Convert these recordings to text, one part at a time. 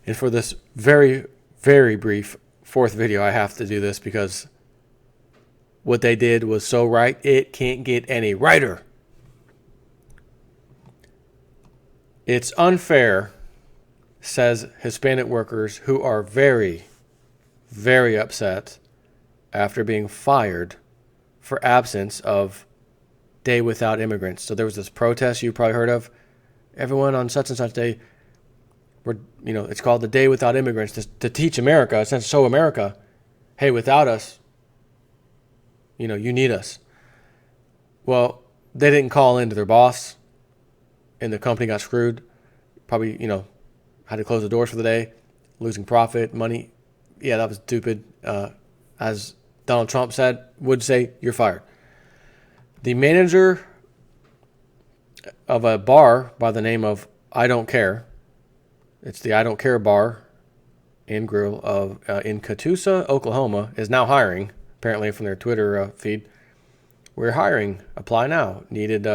And for this very, very brief fourth video, I have to do this because what they did was so right, it can't get any righter. It's unfair, says Hispanic workers who are very, very upset after being fired for absence of Day Without Immigrants. So there was this protest you probably heard of. Everyone on such and such day, it's called the Day Without Immigrants to teach America, to show America, hey, without us, you need us. Well, they didn't call in to their boss, and the company got screwed. Probably, had to close the doors for the day, losing profit, money. Yeah, that was stupid. As Donald Trump would say, you're fired. The manager of a bar by the name of I Don't Care, it's the I Don't Care bar and grill in Catoosa, Oklahoma, is now hiring, apparently from their Twitter feed. We're hiring. Apply now. Needed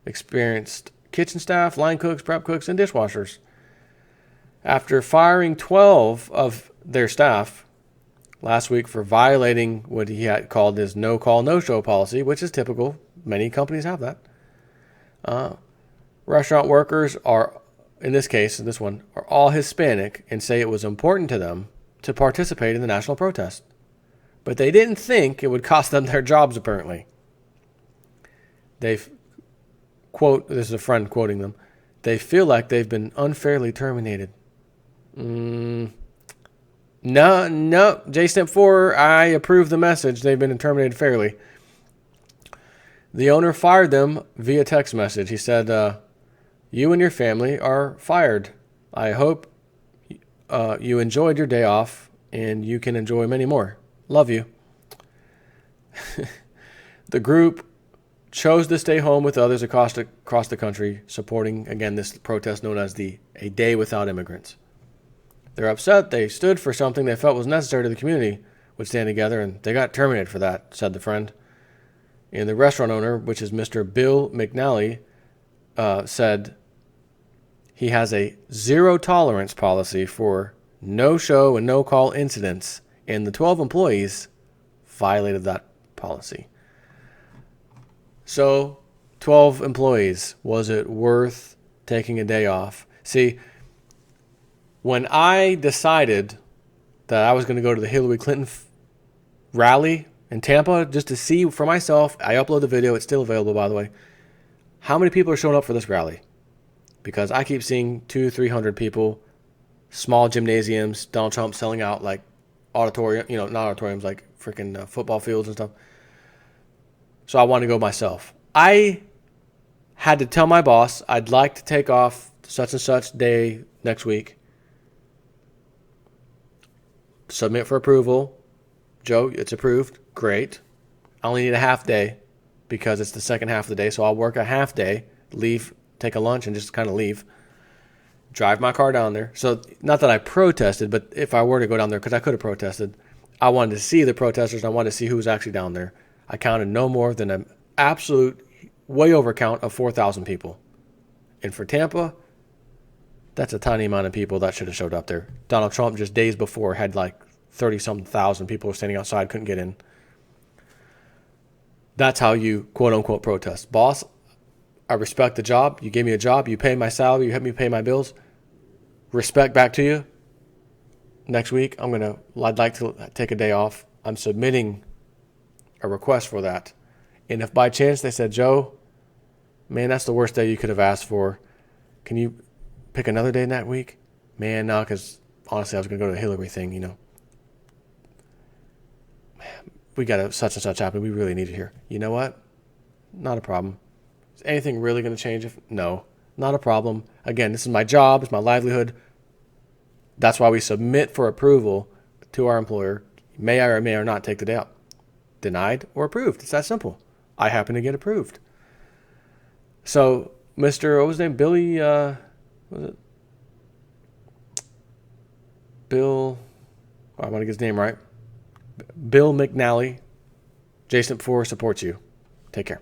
experienced kitchen staff, line cooks, prep cooks, and dishwashers. After firing 12 of their staff last week for violating what he had called his no-call, no-show policy, which is typical. Many companies have that. Restaurant workers are, in this case, this one, are all Hispanic and say it was important to them to participate in the national protest. But they didn't think it would cost them their jobs, apparently. This is a friend quoting them, they feel like they've been unfairly terminated. No, JSTEP 4, I approve the message. They've been terminated fairly. The owner fired them via text message. He said, you and your family are fired. I hope you enjoyed your day off and you can enjoy many more. Love you. The group chose to stay home with others across the country, supporting, again, this protest known as A Day Without Immigrants. They're upset. They stood for something they felt was necessary to the community, would stand together, and they got terminated for that, said the friend. And the restaurant owner, which is Mr. Bill McNally, said he has a zero tolerance policy for no-show and no-call incidents, and the 12 employees violated that policy. So, 12 employees, was it worth taking a day off? See, when I decided that I was going to go to the Hillary Clinton rally in Tampa just to see for myself, I uploaded the video, it's still available, by the way, how many people are showing up for this rally? Because I keep seeing 200-300 people, small gymnasiums, Donald Trump selling out like auditorium, not auditoriums, like freaking football fields and stuff. So I wanted to go myself. I had to tell my boss I'd like to take off such and such day next week. Submit for approval. Joe, it's approved. Great. I only need a half day because it's the second half of the day. So I'll work a half day, leave, take a lunch, and just kind of leave. Drive my car down there. So not that I protested, but if I were to go down there, because I could have protested, I wanted to see the protesters. And I wanted to see who was actually down there. I counted no more than an absolute way over count of 4,000 people. And for Tampa, that's a tiny amount of people that should have showed up there. Donald Trump just days before had like 30-something thousand people standing outside, couldn't get in. That's how you quote-unquote protest. Boss, I respect the job. You gave me a job. You pay my salary. You help me pay my bills. Respect back to you. Next week, I'd like to take a day off. I'm submitting a request for that. And if by chance they said, Joe, man, that's the worst day you could have asked for. Can you pick another day in that week? Man, no, because honestly, I was going to go to the Hillary thing, We got a such and such happen. We really need it here. You know what? Not a problem. Is anything really going to change? No, not a problem. Again, this is my job. It's my livelihood. That's why we submit for approval to our employer. May I or may I not take the day out. Denied or approved. It's that simple. I happen to get approved. So, what was his name? Billy, was it? Bill, I want to get his name right. Bill McNally, Jason 4 supports you. Take care.